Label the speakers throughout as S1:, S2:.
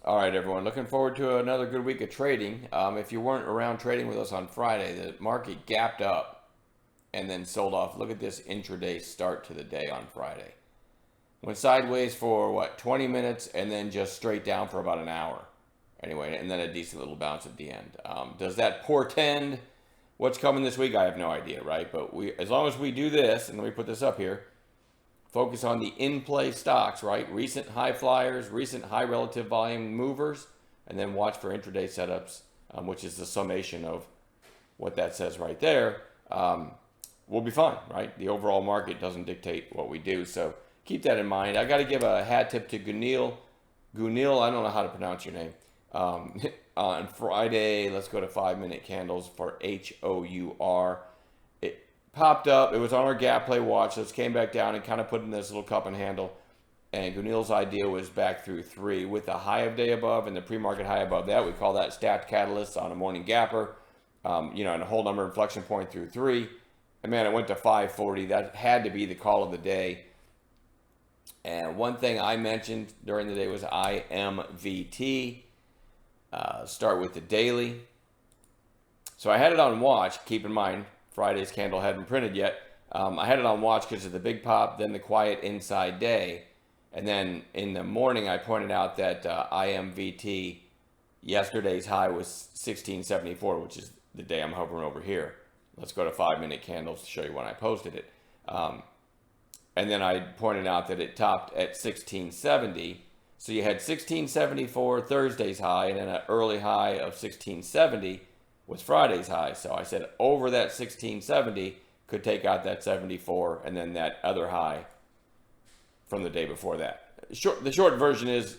S1: All right, everyone. Looking forward to another good week of trading. If you weren't around trading with us on Friday, the market gapped up and then sold off. Look at this intraday start to the day on Friday. Went sideways for what, 20 minutes and then just straight down for about an hour. Anyway, and then a decent little bounce at the end. Does that portend what's coming this week? I have no idea, right? But as long as we do this, and let me put this up here, focus on the in-play stocks, right? Recent high flyers, recent high relative volume movers, and then watch for intraday setups, which is the summation of what that says right there. We'll be fine, right? The overall market doesn't dictate what we do, so keep that in mind. I got to give a hat tip to Gunil. Gunil, I don't know how to pronounce your name. On Friday, let's go to 5-minute candles for HOUR. Popped up. It was on our gap play watch list, came back down and kind of put in this little cup and handle. And Gunil's idea was back through 3 with the high of day above and the pre-market high above that. We call that stacked catalyst on a morning gapper, and a whole number inflection point through 3. And man, it went to 540. That had to be the call of the day. And one thing I mentioned during the day was IMVT. Start with the daily. So I had it on watch. Keep in mind, Friday's candle hadn't printed yet. I had it on watch because of the big pop, then the quiet inside day. And then in the morning, I pointed out that IMVT, yesterday's high was 1674, which is the day I'm hovering over here. Let's go to 5-minute candles to show you when I posted it. And then I pointed out that it topped at 1670. So you had 1674 Thursday's high, and then an early high of 1670 was Friday's high. So I said over that 1670 could take out that 74 and then that other high from the day before that. The short version is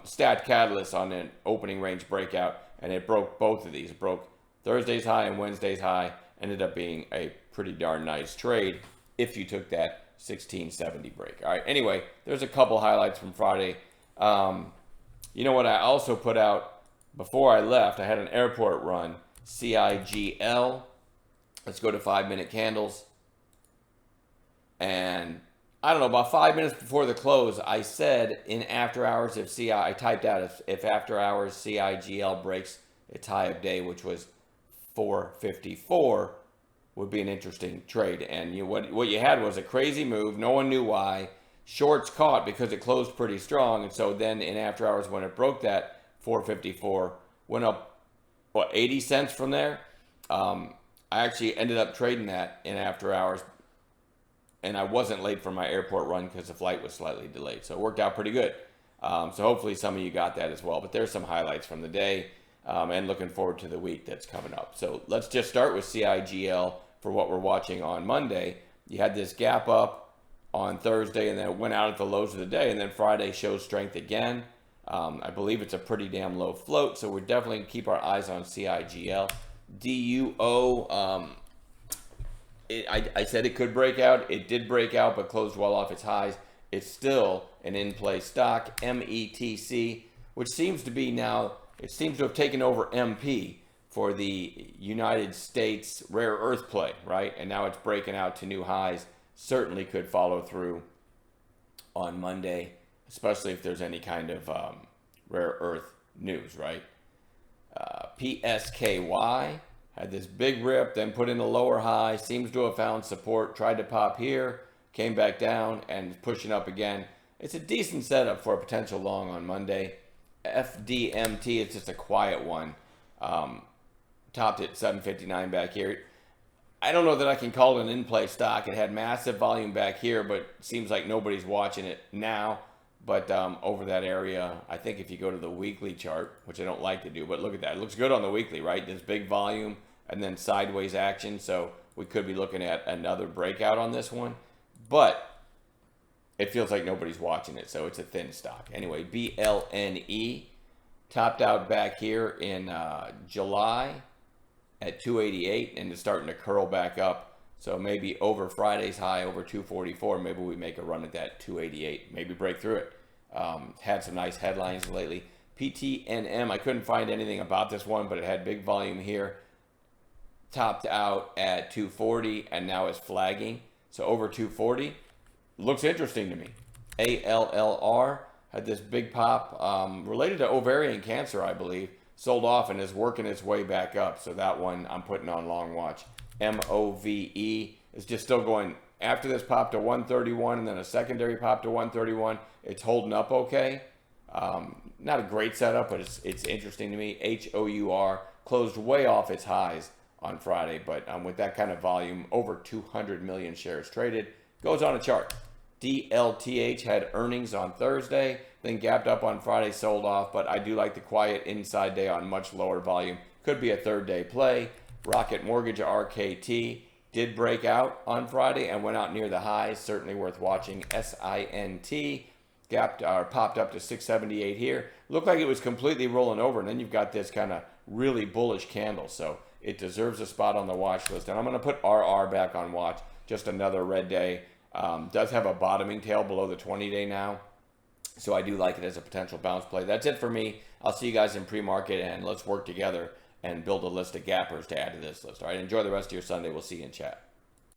S1: stat catalyst on an opening range breakout, and it broke both of these. It broke Thursday's high and Wednesday's high. Ended up being a pretty darn nice trade if you took that 1670 break. All right. Anyway, there's a couple highlights from Friday. You know what I also put out before I left? I had an airport run. CIGL. Let's go to 5-minute candles. And I don't know, about 5 minutes before the close, I said in after hours I typed out if after hours CIGL breaks its high of day, which was 454, would be an interesting trade. And what you had was a crazy move. No one knew why. Shorts caught because it closed pretty strong. And so then in after hours, when it broke that 454, went up 80 cents from there. I actually ended up trading that in after hours, and I wasn't late for my airport run because the flight was slightly delayed. So it worked out pretty good. So hopefully some of you got that as well. But there's some highlights from the day, and looking forward to the week that's coming up. So let's just start with CIGL for what we're watching on Monday. You had this gap up on Thursday, and then it went out at the lows of the day, and then Friday shows strength again. I believe it's a pretty damn low float, so we're definitely going to keep our eyes on CIGL. DUO, I said it could break out. It did break out, but closed well off its highs. It's still an in-play stock. METC, which seems to be now, it seems to have taken over MP for the United States rare earth play, right? And now it's breaking out to new highs. Certainly could follow through on Monday, especially if there's any kind of rare earth news, right? PSKY had this big rip, then put in a lower high, seems to have found support, tried to pop here, came back down, and pushing up again. It's a decent setup for a potential long on Monday. FDMT, it's just a quiet one. Topped at 759 back here. I don't know that I can call it an in-play stock. It had massive volume back here, but seems like nobody's watching it now. But over that area, I think if you go to the weekly chart, which I don't like to do, but look at that. It looks good on the weekly, right? This big volume and then sideways action. So we could be looking at another breakout on this one. But it feels like nobody's watching it, so it's a thin stock. Anyway, BLNE topped out back here in July at 288 and is starting to curl back up. So maybe over Friday's high, over 244, maybe we make a run at that 288, maybe break through it. Had some nice headlines lately. PTNM, I couldn't find anything about this one, but it had big volume here. Topped out at 240 and now is flagging. So over 240, looks interesting to me. ALLR had this big pop related to ovarian cancer, I believe. Sold off and is working its way back up. So that one I'm putting on long watch. MOVE is just still going after this pop to 131 and then a secondary pop to 131. It's holding up okay. Not a great setup, but it's interesting to me. HOUR closed way off its highs on Friday, but with that kind of volume, over 200 million shares traded, goes on a chart. DLTH had earnings on Thursday, then gapped up on Friday, sold off, but I do like the quiet inside day on much lower volume. Could be a third day play. Rocket Mortgage, RKT, did break out on Friday and went out near the highs. Certainly worth watching. SINT gapped or popped up to 678 here. Looked like it was completely rolling over, and then you've got this kind of really bullish candle. So it deserves a spot on the watch list. And I'm going to put RR back on watch. Just another red day. Does have a bottoming tail below the 20-day now. So I do like it as a potential bounce play. That's it for me. I'll see you guys in pre-market, and let's work together and build a list of gappers to add to this list. All right, enjoy the rest of your Sunday. We'll see you in chat.